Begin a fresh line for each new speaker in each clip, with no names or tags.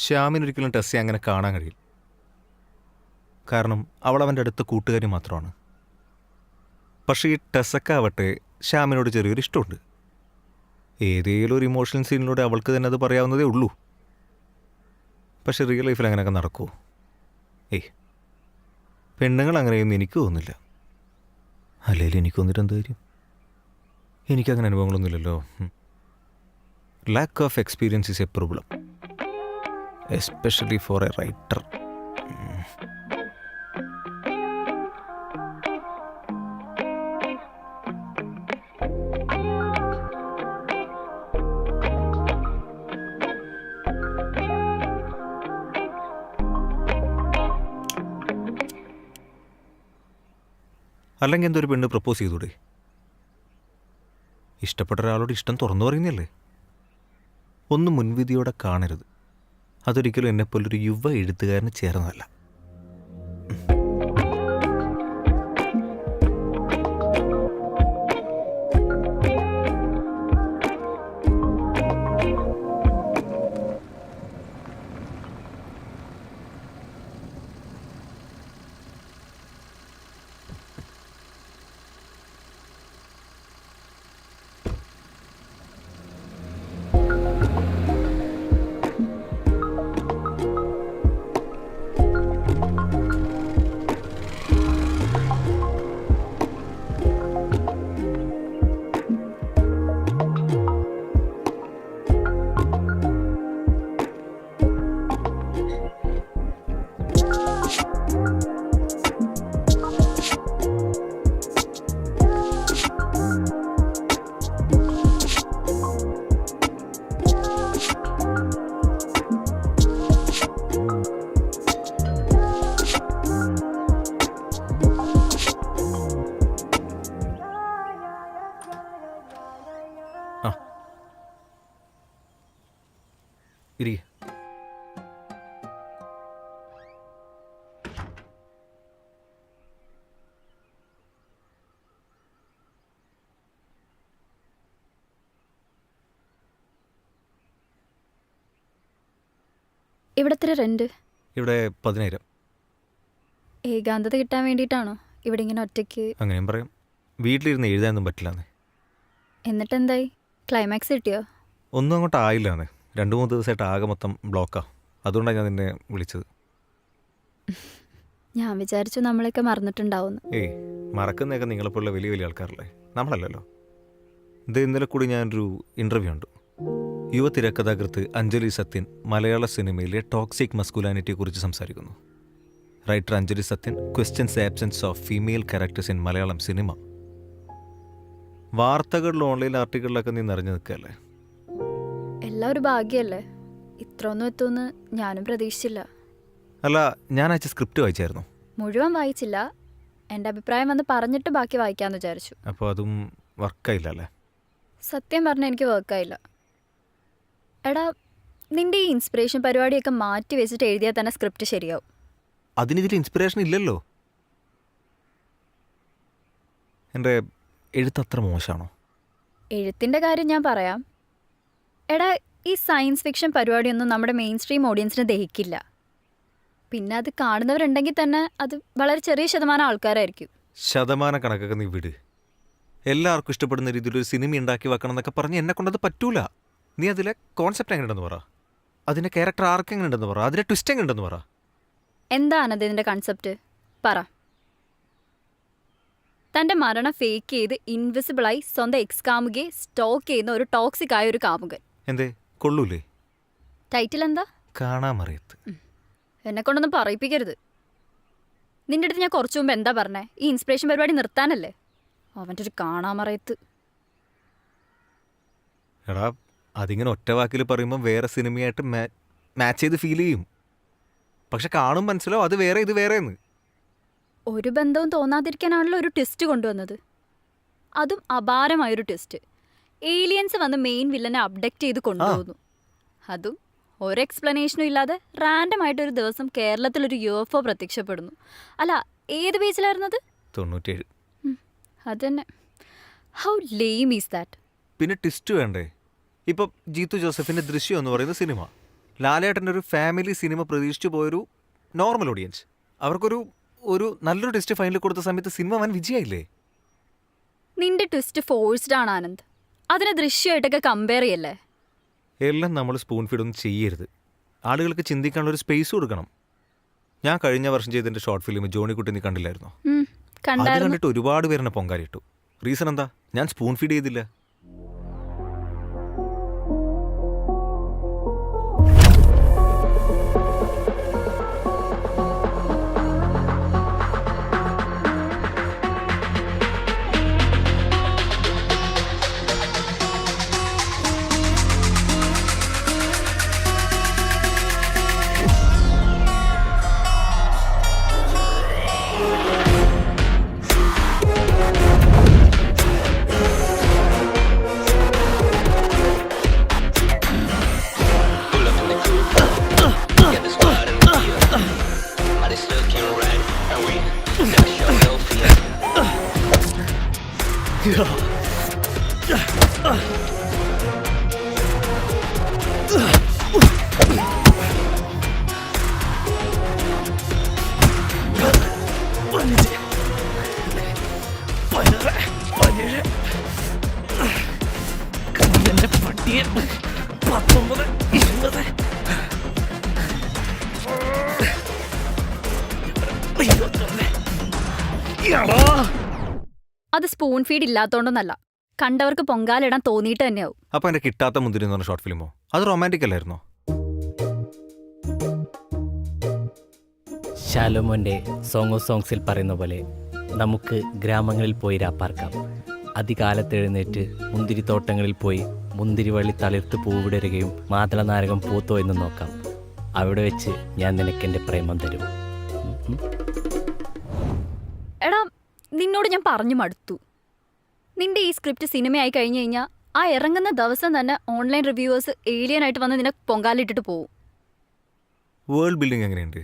ശ്യാമിനൊരിക്കലും ടെസ്സിയെ അങ്ങനെ കാണാൻ കഴിയില്ല. കാരണം അവൾ അവൻ്റെ അടുത്ത കൂട്ടുകാരി മാത്രമാണ്. പക്ഷേ ഈ ടെസ്സക്കാവട്ടെ ശ്യാമിനോട് ചെറിയൊരു ഇഷ്ടമുണ്ട്. ഏതെങ്കിലും ഒരു ഇമോഷണൽ സീനിലൂടെ അവൾക്ക് തന്നെ അത് പറയാവുന്നതേ ഉള്ളൂ. പക്ഷെ റിയൽ ലൈഫിൽ അങ്ങനെയൊക്കെ നടക്കുമോ? പെണ്ണുങ്ങൾ അങ്ങനെയൊന്നും എനിക്ക് തോന്നുന്നില്ല. അല്ലെങ്കിൽ എനിക്ക് തോന്നിട്ട് എന്ത് കാര്യം? എനിക്കങ്ങനെ അനുഭവങ്ങളൊന്നുമില്ലല്ലോ. Lack of experience is a problem, especially for a writer. അല്ലെങ്കിൽ എന്തൊരു പെണ്ണ് പ്രപ്പോസ് ചെയ്തൂടെ? ഇഷ്ടപ്പെട്ട ഒരാളോട് ഇഷ്ടം തുറന്നു പറയുന്നല്ലേ? ഒന്നും മുൻവിധിയോടെ കാണരുത്. അതൊരിക്കലും എന്നെപ്പോലൊരു യുവ എഴുത്തുകാരന് ചേർന്നതല്ല. ഇരി.
ഇവിടെ എത്ര റെന്റ്?
ഇവിടെ 10,000.
ഏകാന്തത കിട്ടാൻ വേണ്ടിയിട്ടാണോ ഇവിടെ ഇങ്ങനെ ഒറ്റയ്ക്ക്?
അങ്ങനെയും പറയാം. വീട്ടിലിരുന്ന് എഴുതാനൊന്നും പറ്റില്ലാന്ന്.
എന്നിട്ട് എന്തായി? ക്ലൈമാക്സ് കിട്ടിയോ?
ഒന്നും അങ്ങോട്ട് ആയില്ലാന്ന്. 2-3 ദിവസമായിട്ട് ആകെ മൊത്തം ബ്ലോക്കാ. അതുകൊണ്ടാണ് ഞാൻ നിന്നെ വിളിച്ചത്.
ഞാൻ വിചാരിച്ചു നമ്മളെയൊക്കെ മറന്നിട്ടുണ്ടാവുന്നു.
മറക്കുന്നതൊക്കെ നിങ്ങളെപ്പോലുള്ള വലിയ വലിയ ആൾക്കാരല്ലേ, നമ്മളല്ലല്ലോ. ഇത് ഇന്നലെ കൂടി ഞാനൊരു ഇൻ്റർവ്യൂ ഉണ്ട്. യുവ തിരക്കഥാകൃത്ത് അഞ്ജലി സത്യൻ മലയാള സിനിമയിലെ ടോക്സിക് മസ്കുലാനിറ്റിയെക്കുറിച്ച് സംസാരിക്കുന്നു. Writer Anjali Sathyan questions absence of female characters in Malayalam cinema. വാർത്തകളിലും ഓൺലൈൻ ആർട്ടിക്കിളിലൊക്കെ നീ നിറഞ്ഞു നിൽക്കുകയല്ലേ?
എല്ലാം ഒരു ഭാഗ്യമല്ലേ. ഇത്രയൊന്നും എത്തുമെന്ന് ഞാനും പ്രതീക്ഷിച്ചില്ല.
അല്ല, ഞാൻ അയച്ച സ്ക്രിപ്റ്റ് വായിച്ചായിരുന്നു.
മുഴുവൻ വായിച്ചില്ല. എൻ്റെ അഭിപ്രായം വന്ന് പറഞ്ഞിട്ട് ബാക്കി വായിക്കാമെന്ന് വിചാരിച്ചു.
അപ്പോൾ അതും വർക്കായില്ല അല്ലേ?
സത്യം പറഞ്ഞാൽ എനിക്ക് വർക്കായില്ല. എടാ, നിൻ്റെ ഈ ഇൻസ്പിറേഷൻ പരിപാടിയൊക്കെ മാറ്റി വെച്ചിട്ട് എഴുതിയാൽ തന്നെ സ്ക്രിപ്റ്റ് ശരിയാവും.
അതിനിതിൽ ഇൻസ്പിറേഷൻ ഇല്ലല്ലോ. എൻ്റെ എഴുത്തത്ര മോശമാണോ?
എഴുത്തിൻ്റെ കാര്യം ഞാൻ പറയാം. എടാ, ഈ സയൻസ് ഫിക്ഷൻ പരിപാടിയൊന്നും നമ്മുടെ മെയിൻ സ്ട്രീം ഓഡിയൻസിന് ദഹിക്കില്ല. പിന്നെ അത് കാണുന്നവരുണ്ടെങ്കിൽ തന്നെ അത് വളരെ ചെറിയ ശതമാനം ആൾക്കാരായിരിക്കും.
ശതമാന കണക്കൊക്കെ നീ വിട്. എല്ലാവർക്കും ഇഷ്ടപ്പെടുന്ന രീതിയിലൊരു സിനിമ ഉണ്ടാക്കി വെക്കണം എന്നൊക്കെ പറഞ്ഞ് എന്നെ കൊണ്ടത് പറ്റൂല. നീ അതിലെ കോൺസെപ്റ്റ് എങ്ങനെയുണ്ടെന്ന് പറ, അതിൻ്റെ ക്യാരക്ടർ ആർക്ക് എങ്ങനെയുണ്ടെന്ന് പറ, അതിൻ്റെ ട്വിസ്റ്റ് എങ്ങനെയുണ്ടെന്ന് പറ.
എന്താണ് അതിൻ്റെ കൺസെപ്റ്റ് പറ. തൻ്റെ മരണം ഫേക്ക് ചെയ്ത് ഇൻവിസിബിളായി സ്വന്തം എക്സ് കാമുകയെ സ്റ്റോക്ക് ചെയ്യുന്ന ഒരു ടോക്സിക് ആയ ഒരു കാമുകൻ.
എന്തേ കൊള്ളൂലേ?
ടൈറ്റിൽ എന്താ?
കാണാമറിയത്ത്.
എന്നെ കൊണ്ടൊന്നും പറയിപ്പിക്കരുത്. നിന്റെ അടുത്ത് ഞാൻ കുറച്ചു മുമ്പ് എന്താ പറഞ്ഞേ? ഈ ഇൻസ്പിറേഷൻ പരിപാടി നിർത്താനല്ലേ? അവൻ്റെ ഒരു കാണാമറയത്ത്.
എടാ, അതിങ്ങനെ ഒറ്റ വാക്കിൽ പറയുമ്പോൾ വേറെ സിനിമയായിട്ട് മാച്ച് ചെയ്ത് ഫീൽ ചെയ്യും. പക്ഷെ കാണും മനസ്സിലാവും അത് വേറെ ഇത് വേറെ എന്ന്.
ഒരു ബന്ധവും തോന്നാതിരിക്കാനാണല്ലോ ഒരു ട്വിസ്റ്റ് കൊണ്ടുവന്നത്. അതും അപാരമായൊരു ട്വിസ്റ്റ്. ഏലിയൻസ് വന്ന് മെയിൻ വില്ലനെ അബ്ഡക്റ്റ് ചെയ്ത് കൊണ്ടുപോകുന്നു. അതും ഒരു എക്സ്പ്ലനേഷനും ഇല്ലാതെ റാൻഡമായിട്ടൊരു ദിവസം കേരളത്തിലൊരു UFO പ്രത്യക്ഷപ്പെടുന്നു. അല്ല, ഏത് ബീച്ചിലായിരുന്നത്?
97.
അതന്നെ. How lame is that?
പിന്നെ ട്വിസ്റ്റ് വേണ്ടേ? ഇപ്പം ജീത്തു ജോസഫിൻ്റെ ദൃശ്യം എന്ന് പറയുന്ന സിനിമ ലാലേട്ടൻ്റെ ഒരു ഫാമിലി സിനിമ പ്രതീക്ഷിച്ചു പോയൊരു നോർമൽ ഓഡിയൻസ് ഒരു നല്ലൊരു ടെസ്റ്റ് ഫൈനൽ കൊടുത്ത സമയത്ത് സിനിമ വൻ വിജയമായില്ലേ?
നിന്റെ ട്വിസ്റ്റ് ഫോഴ്സ്ഡ് ആണ് ആനന്ദ്. അതിനെ ദൃശ്യമായിട്ടൊക്കെ കമ്പയർ ചെയ്യല്ലേ.
എല്ലാം നമ്മൾ സ്പൂൺ ഫീഡൊന്നും ചെയ്യരുത്. ആളുകൾക്ക് ചിന്തിക്കാനുള്ള ഒരു സ്പേസ് കൊടുക്കണം. ഞാൻ കഴിഞ്ഞ വർഷം ചെയ്തതിൻ്റെ ഷോർട്ട് ഫിലിം ജോണിക്കുട്ടി നീ കണ്ടില്ലായിരുന്നോ? അത്
കണ്ടായിരുന്നു.
കണ്ടിട്ട് ഒരുപാട് പേരെന്നെ പൊങ്കാലിട്ടു. റീസൺ എന്താ? ഞാൻ സ്പൂൺ ഫീഡ് ചെയ്തില്ല.
അത് സ്പൂൺ ഫീഡ് ഇല്ലാത്തോണ്ടൊന്നല്ല, കണ്ടവർക്ക് പൊങ്കാലിടാൻ തോന്നിയിട്ട് തന്നെയാവും.
അപ്പോൾ എൻ്റെ കിട്ടാത്ത മുന്തിരി എന്ന് പറഞ്ഞ ഷോർട്ട് ഫിലിമോ അത് റൊമാൻറ്റിക് അല്ലായിരുന്നോ?
ശാലോമോൻ്റെ സോങ് ഓഫ് സോങ്സിൽ പറയുന്ന പോലെ നമുക്ക് ഗ്രാമങ്ങളിൽ പോയി രാപ്പാർക്കാം. അതികാലത്ത് എഴുന്നേറ്റ് മുന്തിരിത്തോട്ടങ്ങളിൽ പോയി മുന്തിരി വള്ളി തളിർത്ത് പൂവിടരുകയും മാതളനാരകം പൂത്തോ എന്ന് നോക്കാം. അവിടെ വെച്ച് ഞാൻ നിനക്കെൻ്റെ പ്രേമം തരും.
എടാ, നിന്നോട് ഞാൻ പറഞ്ഞു മടുത്തു. നിന്റെ ഈ സ്ക്രിപ്റ്റ് സിനിമയായി കഴിഞ്ഞു കഴിഞ്ഞാൽ ആ ഇറങ്ങുന്ന ദിവസം തന്നെ ഓൺലൈൻ റിവ്യൂവേഴ്സ് ഏലിയനായിട്ട് വന്ന് നിന്നെ പൊങ്കാലിട്ടിട്ട് പോവും.
വേൾഡ് ബിൽഡിംഗ് എങ്ങനെയുണ്ട്?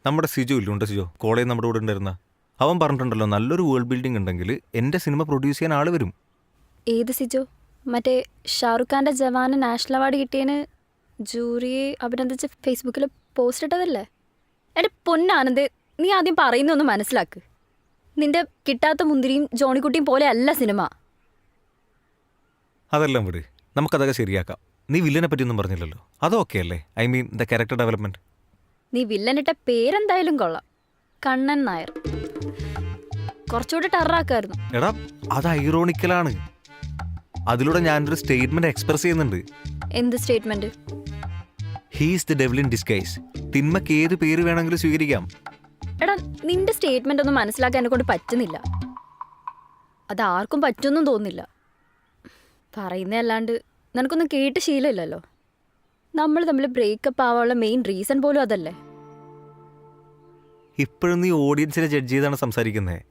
നമ്മുടെ സിജു ഇല്ലുണ്ട്, സിജോ കോളേജ് നമ്മുടെ കൂടെ ഉണ്ടായിരുന്ന അവൻ പറഞ്ഞിട്ടുണ്ടല്ലോ, നല്ലൊരു വേൾഡ് ബിൽഡിംഗ് ഉണ്ടെങ്കിൽ എൻ്റെ സിനിമ പ്രൊഡ്യൂസ് ചെയ്യാൻ ആൾ വരും.
ഏത് സിജോ? മറ്റേ ഷാറുഖ് ഖാൻ്റെ ജവാന് നാഷണൽ അവാർഡ് കിട്ടിയതിന് ജൂറിയെ അഭിനന്ദിച്ച് ഫേസ്ബുക്കിൽ പോസ്റ്റ് ഇട്ടതല്ലേ? എൻ്റെ പൊന്നാനന്ദേ, നീ ആദ്യം പറയുന്നൊന്ന് മനസ്സിലാക്ക്. നിന്റെ കിട്ടാത്ത മുന്തിരിയും ജോണിക്കുട്ടിയും പോലെ അല്ല സിനിമ.
അതെല്ലാം വിട്, നമുക്കതൊക്കെ ശരിയാക്കാം. നീ വില്ലനെ പറ്റിയൊന്നും പറഞ്ഞില്ലല്ലോ, അതൊക്കെ അല്ലേ? I mean the character development.
നീ വില്ലനിട്ട പേരെന്തായാലും കൊള്ളാം, കണ്ണൻ നായർ. കുറച്ചുകൂടി ടെററാക്കായിരുന്നു.
എടാ, അത് ഐറോണിക്കലാണ്. അതിലൂടെ ഞാനൊരു സ്റ്റേറ്റ്മെന്റ് എക്സ്പ്രസ് ചെയ്യുന്നുണ്ട്.
എന്ത് statement?
He's the devil in disguise. തിന്മക്ക് ഏത് പേര് വേണമെങ്കിലും സ്വീകരിക്കാം.
എടാ, നിന്റെ സ്റ്റേറ്റ്മെന്റ് ഒന്നും മനസ്സിലാക്കാൻ എന്നെ കൊണ്ട് പറ്റുന്നില്ല. അത് ആർക്കും പറ്റുമെന്നും തോന്നുന്നില്ല. പറയുന്നതല്ലാണ്ട് നിനക്കൊന്നും കേട്ട് ശീലമില്ലല്ലോ. നമ്മൾ തമ്മിൽ ബ്രേക്കപ്പ് ആവാനുള്ള മെയിൻ റീസൺ പോലും അതല്ലേ.
ഇപ്പോഴും നീ ഓഡിയൻസിനെ ജഡ്ജ് ചെയ്താണ് സംസാരിക്കുന്നത്.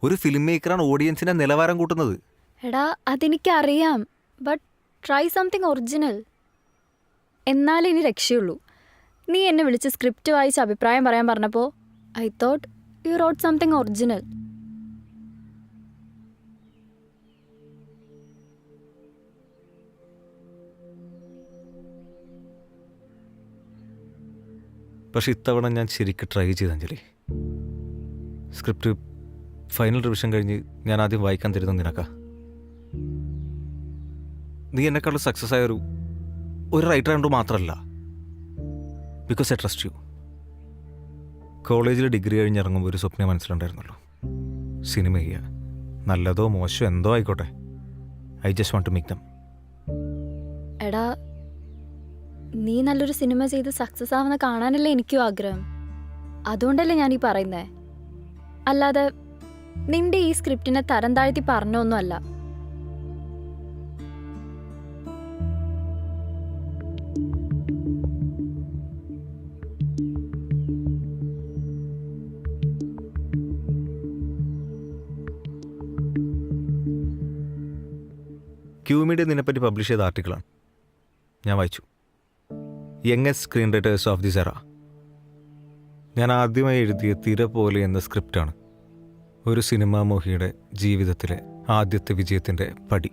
ഒരു ഫിലിം മേക്കറാണ് ഓഡിയൻസിന്റെ നിലവാരം കൂട്ടുന്നത്.
എടാ, അതെനിക്കറിയാം. But try something original. എന്നാലേ ഇനി രക്ഷയുള്ളൂ. നീ എന്നെ വിളിച്ച് സ്ക്രിപ്റ്റ് വായിച്ച് അഭിപ്രായം പറയാൻ പറഞ്ഞപ്പോൾ I thought you wrote something original.
പക്ഷെ ഇത്തവണ ഞാൻ ശരിക്കും ട്രൈ ചെയ്ത് അഞ്ജലി. സ്ക്രിപ്റ്റ് ഫൈനൽ റിവിഷൻ കഴിഞ്ഞ് ഞാൻ ആദ്യം വായിക്കാൻ തരുന്നത് നിനക്കാ. നീ എന്നെക്കാളും സക്സസ് ആയ ഒരു റൈറ്റർ ആയതുകൊണ്ട് മാത്രമല്ല, ബിക്കോസ് ഐ ട്രസ്റ്റ് യു. കോളേജിൽ ഡിഗ്രി കഴിഞ്ഞ് ഇറങ്ങുമ്പോൾ ഒരു സ്വപ്നം മനസ്സിലുണ്ടായിരുന്നല്ലോ, സിനിമ ചെയ്യുക. നല്ലതോ മോശമോ എന്തോ ആയിക്കോട്ടെ, I just want to make them.
എടാ, നീ നല്ലൊരു സിനിമ ചെയ്ത് സക്സസ് ആവുന്ന കാണാനല്ലേ എനിക്കും ആഗ്രഹം. അതുകൊണ്ടല്ലേ ഞാനീ പറയുന്നേ. അല്ലാതെ നിന്റെ ഈ സ്ക്രിപ്റ്റിനെ തരം താഴ്ത്തി പറഞ്ഞൊന്നുമല്ല.
ക്യൂ മീഡിയ നിന്നെപ്പറ്റി പബ്ലിഷ് ചെയ്ത ആർട്ടിക്കിളാണ് ഞാൻ വായിച്ചു. Youngest screen writers of this എറ. ഞാൻ ആദ്യമായി എഴുതിയ തിര പോലെ എന്ന സ്ക്രിപ്റ്റാണ് ഒരു സിനിമാ മോഹിയുടെ ജീവിതത്തിലെ ആദ്യത്തെ വിജയത്തിൻ്റെ പടി.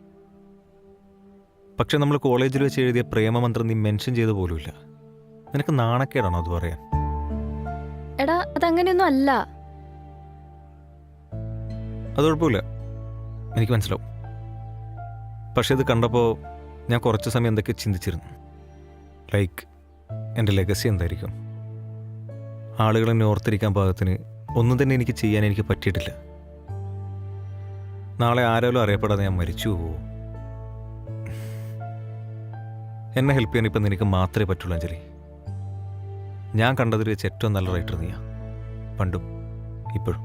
പക്ഷെ നമ്മൾ കോളേജിൽ വെച്ച് എഴുതിയ പ്രേമമന്ത്രം നീ മെൻഷൻ ചെയ്ത പോലുമില്ല. നിനക്ക് നാണക്കേടാണോ അത് പറയാൻ?
എടാ അതങ്ങനെയൊന്നും അല്ല.
അത് കുഴപ്പമില്ല, എനിക്ക് മനസ്സിലാവും. പക്ഷെ ഇത് കണ്ടപ്പോൾ ഞാൻ കുറച്ച് സമയം എന്തൊക്കെ ചിന്തിച്ചിരുന്നു. ലൈക്ക് എൻ്റെ ലെഗസി എന്തായിരിക്കും? ആളുകളെന്നെ ഓർത്തിരിക്കാൻ പാകത്തിന് ഒന്നും തന്നെ എനിക്ക് ചെയ്യാൻ എനിക്ക് പറ്റിയിട്ടില്ല. നാളെ ആരോലും അറിയപ്പെടാതെ ഞാൻ മരിച്ചു പോവോ? എന്നെ ഹെൽപ്പ് ചെയ്യാൻ ഇപ്പം നിനക്ക് മാത്രമേ പറ്റുള്ളൂ അഞ്ജലി. ഞാൻ കണ്ടതിൽ വെച്ച് ഏറ്റവും നല്ല റൈറ്റർ നീയാ, പണ്ടും ഇപ്പോഴും.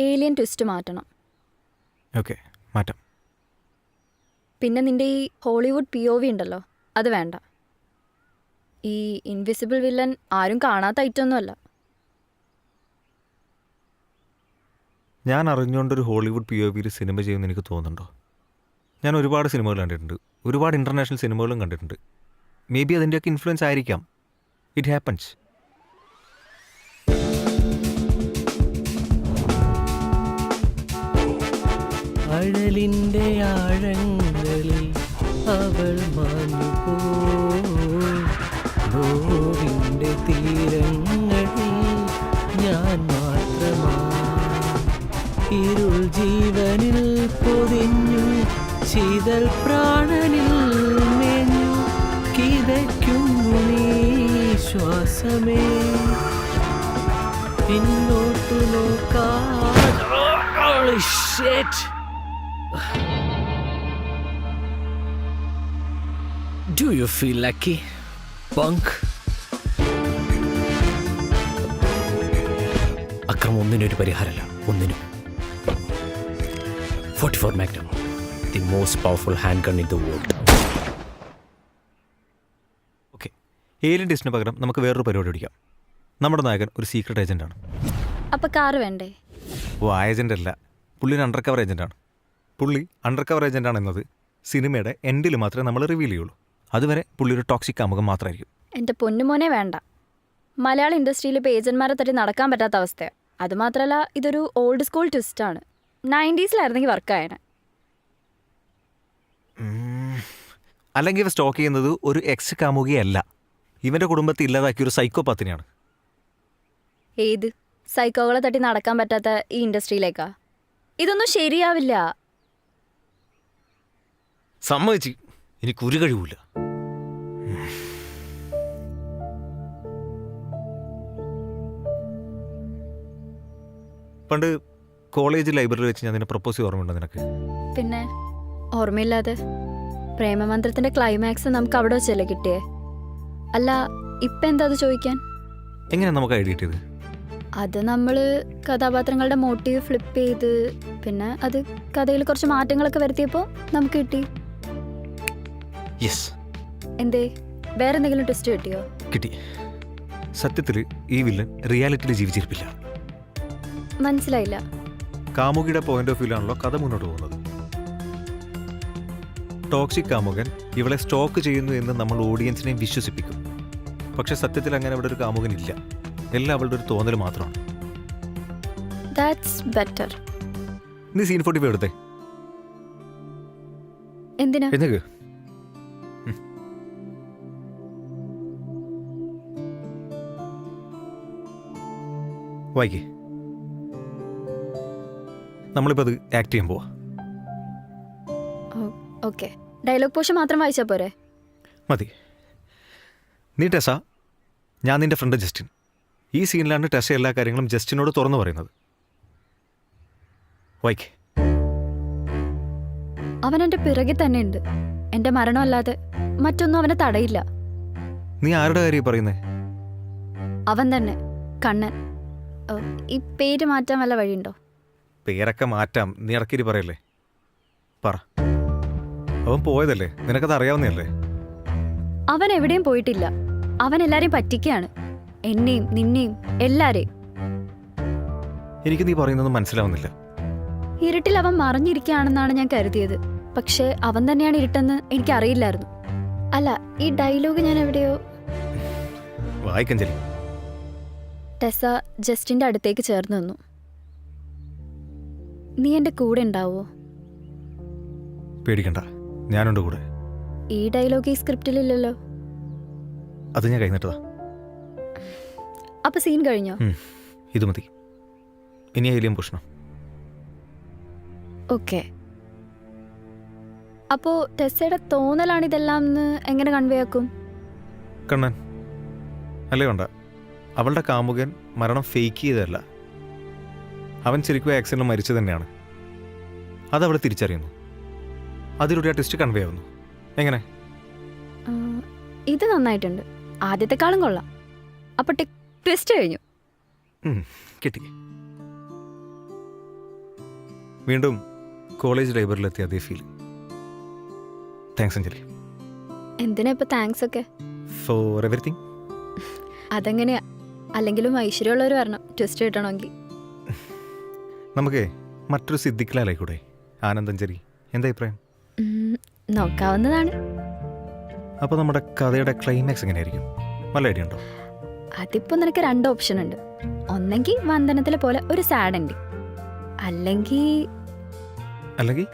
ഏലിയൻ ട്വിസ്റ്റ് മാറ്റണം.
ഓക്കെ, മാറ്റാം.
പിന്നെ നിന്റെ ഈ ഹോളിവുഡ് POV ഉണ്ടല്ലോ, അത് വേണ്ട. ഈ ഇൻവിസിബിൾ വില്ലൻ ആരും കാണാത്ത ഐറ്റമൊന്നുമല്ല.
ഞാൻ അറിഞ്ഞുകൊണ്ടൊരു ഹോളിവുഡ് POVയിൽ സിനിമ ചെയ്യുമെന്ന് എനിക്ക് തോന്നുന്നുണ്ടോ? ഞാൻ ഒരുപാട് സിനിമകൾ കണ്ടിട്ടുണ്ട്, ഒരുപാട് ഇൻ്റർനാഷണൽ സിനിമകളും കണ്ടിട്ടുണ്ട്. മേ ബി അതിൻ്റെയൊക്കെ ഇൻഫ്ലുവൻസ് ആയിരിക്കാം. It happens.
അഴലിൻ്റെ ആഴങ്ങളിൽ അവൾ മാഞ്ഞുപോയി, നോവിൻ്റെ തീരങ്ങളിൽ ഞാൻ മാത്രമായി, ഇരുൾ ജീവനിൽ പൊതിഞ്ഞു, ശീതൽ പ്രാണനിൽ മേഞ്ഞു, കിതയ്ക്കുന്നു നീ ശ്വാസമേ, പിന്നോട്ടു നോക്കാതെ. Holy shit! Do you feel lucky, punk? അക്രമം ഒന്നിനൊരു പരിഹാരമല്ല, ഒന്നിനും. 44 Magnum, the most powerful handgun in the world.
Okay, alien ടെസ്റ്റിന് പകരം നമുക്ക് വേറൊരു പരിപാടി പിടിക്കാം. നമ്മുടെ നായകൻ ഒരു സീക്രട്ട് ഏജൻ്റാണ്.
അപ്പൊ കാറ് വേണ്ടേ?
ഓ, ആ ഏജൻ്റ് അല്ല, പുള്ളി ഒരു അണ്ടർ കവർ ഏജൻ്റാണ്. പുള്ളി അണ്ടർ കവർ ഏജൻ്റാണെന്നത് സിനിമയുടെ എൻഡിൽ മാത്രമേ നമ്മൾ റിവീൽ ചെയ്യുള്ളൂ. അതുവരെ പുള്ളി ഒരു ടോക്സിക് കാമുകം മാത്രമായിരിക്കും.
എൻ്റെ പൊന്നുമോനെ വേണ്ട. മലയാള ഇൻഡസ്ട്രിയിൽ ഇപ്പോൾ ഏജന്റ്മാരെ തട്ടി നടക്കാൻ പറ്റാത്ത അവസ്ഥയാണ്. അതുമാത്രമല്ല, ഇതൊരു ഓൾഡ് സ്കൂൾ ട്വിസ്റ്റാണ്. 90s വർക്കായനെ.
അല്ലെങ്കിൽ ഇവ സ്റ്റോക്ക് ചെയ്യുന്നത് ഒരു എക്സ് കാമുകിയല്ല, ഇവൻ്റെ കുടുംബത്തെ ഇല്ലാതാക്കിയ ഒരു സൈക്കോപാത്തിനെയാണ്.
ഏത് സൈക്കോകളെ തട്ടി നടക്കാൻ പറ്റാത്ത ഈ ഇൻഡസ്ട്രിയിലേക്കാ? ഇതൊന്നും ശരിയാവില്ല.
സമ്മതിച്ച് എനിക്ക് ഒരു കഴിവില്ല. പണ്ട് കോളേജ് ലൈബ്രറി വെച്ച് ഞാൻ നിന്നെ പ്രപ്പോസ് ചെയ്ത് ഓർമ്മയുണ്ടോ നിനക്ക്?
പിന്നെ ഓർമ്മയില്ലാതെ? പ്രേമമന്ത്രത്തിന്റെ ക്ലൈമാക്സ് നമുക്ക് അവിടെ വെച്ചല്ലേ കിട്ടിയേ? അല്ല, ഇപ്പം എന്താ അത് ചോദിക്കാൻ?
എങ്ങനെയാണ് നമുക്ക് ഐഡിയ കിട്ടിയത്?
അത് നമ്മൾ കഥാപാത്രങ്ങളുടെ മോട്ടീവ് ഫ്ലിപ്പ് ചെയ്ത് പിന്നെ അത് കഥയിൽ കുറച്ച് മാറ്റങ്ങളൊക്കെ വരുത്തിയപ്പോൾ നമുക്ക് കിട്ടി.
യെസ്.
എന്തേ, വേറെ എന്തെങ്കിലും ട്വിസ്റ്റ് കിട്ടിയോ?
കിട്ടി. സത്യത്തിൽ ഈ വില്ലൻ റിയാലിറ്റിയിൽ ജീവിച്ചിരിപ്പില്ല.
മനസ്സിലായില്ല.
കാമുകിയുടെ പോയിന്റ് ഓഫ് വ്യൂലാണല്ലോ കഥ മുന്നോട്ട് പോകുന്നത്. ടോക്സിക് കാമുകൻ ഇവളെ സ്റ്റോക്ക് ചെയ്യുന്നു എന്ന് നമ്മൾ ഓഡിയൻസിനെ വിശ്വസിപ്പിക്കും. പക്ഷെ സത്യത്തിൽ അങ്ങനെ അവിടെ ഒരു കാമുകൻ ഇല്ല. എല്ലാം അവളുടെ ഒരു തോന്നൽ മാത്രമാണ്.
That's better.
നീ സീൻ 45 എടുത്തേ.
എന്തിനാ?
എന്നൊക്കെ വായിക്കേ. നമ്മളിപ്പോൾ അത് ആക്ട് ചെയ്യാൻ പോവാ.
ഓക്കെ, ഡയലോഗ് പോർഷൻ മാത്രം വായിച്ചാൽ പോരെ?
മതി. നീ ടെസ, ഞാൻ നിന്റെ ഫ്രണ്ട് ജസ്റ്റിൻ. ഈ സീനിലാണ് ടെസ എല്ലാ കാര്യങ്ങളും ജസ്റ്റിനോട് തുറന്നു പറയുന്നത്. വായിക്കേ.
അവൻ എൻ്റെ പിറകെ തന്നെ ഉണ്ട്. എൻ്റെ മരണമല്ലാതെ മറ്റൊന്നും അവനെ തടയില്ല.
നീ ആരുടെ കാര്യം പറയുന്നേ?
അവൻ തന്നെ, കണ്ണൻ. ഈ പേര് മാറ്റാൻ വല്ല വഴിയുണ്ടോ?
പേരൊക്കെ മാറ്റാം, നീ ഇടയ്ക്കിരി പറയല്ലേ. പറ. അവൻ പോയതല്ലേ, നിനക്കത് അറിയാവുന്നതല്ലേ?
അവൻ എവിടെയും പോയിട്ടില്ല. അവൻ എല്ലാരെയും പറ്റിക്കുകയാണ്, എന്നെയും നിന്നെയും എല്ലാരെയും.
എനിക്ക് നീ പറയുന്നതൊന്നും മനസ്സിലാവുന്നില്ല.
ഇരുട്ടിൽ അവൻ മറിഞ്ഞിരിക്കുകയാണെന്നാണ് ഞാൻ കരുതിയത്. പക്ഷേ അവൻ തന്നെയാണ് ഇരുട്ടെന്ന് എനിക്കറിയില്ലായിരുന്നു. അല്ല, ഈ ഡയലോഗ് ഞാൻ എവിടെയോ.
വായിക്കഞ്ചലി.
ടെസ ജസ്റ്റിൻ്റെ അടുത്തേക്ക് ചേർന്ന് നിന്നു. നീ എൻ്റെ കൂടെ ഉണ്ടാവോ?
പേടിക്കണ്ട, ഞാനുണ്ട് കൂടെ.
ഈ ഡയലോഗ് ഈ സ്ക്രിപ്റ്റിലില്ലല്ലോ.
അത് ഞാൻ കഴിഞ്ഞിട്ടതാ.
അപ്പൊ സീൻ കഴിഞ്ഞോ?
ഇത് മതി. ഇനി ഏലിയൻ പുഷ്ണം.
ഓക്കെ. അപ്പോ ടെസ്സയുടെ തോന്നലാണ് ഇതെല്ലാം എന്ന് എങ്ങനെ കൺവേ ആക്കും?
കണ്ണൻ അല്ലേ വേണ്ട. അവളുടെ കാമുകൻ മരണം ഫേക്ക് ചെയ്തതല്ല, അവൻ ശരിക്കും ആക്സിഡന്റിൽ മരിച്ചു തന്നെയാണ്. അതവൾ തിരിച്ചറിയുന്നു. അതിലൂടെ ആ ടെസ്റ്റ് കൺവേ ആവുന്നു. എങ്ങനെ?
ആ, ഇത് നന്നായിട്ടുണ്ട്. ആദ്യത്തെക്കാളും കൊള്ളാം. അപ്പൊ ട്വിസ്റ്റ് കഴിഞ്ഞു.
കിട്ടി. വീണ്ടും കോളേജ് ലൈബ്രറിയിലെത്തിയ അതേ ഫീൽ. താങ്ക്സ് അഞ്ജലി.
എന്തിനാ ഇപ്പൊ താങ്ക്സ് ഒക്കെ?
Four everything.
അതെങ്ങനെയാ? അല്ലെങ്കിലും ഐശ്വര്യമുള്ളവർ വരണം ട്വിസ്റ്റ് കിട്ടണമെങ്കിൽ.
നമുക്ക് മറ്റൊരു സിദ്ദിഖിലായിക്കൂടെ? ആനന്ദഞ്ജലി. എന്താ അഭിപ്രായം?
നോക്കാവുന്നതാണ്.
അപ്പോൾ നമ്മുടെ കഥയുടെ ക്ലൈമാക്സ് എങ്ങനെയായിരിക്കും? നല്ല ഐഡിയ ഉണ്ടോ?
അതിപ്പോ നിനക്ക് 2 ഓപ്ഷൻ ഉണ്ട്. ഒന്നെങ്കിൽ വന്ദനത്തിലെ പോലെ ഒരു സാഡ് എൻഡിങ്, അല്ലെങ്കിൽ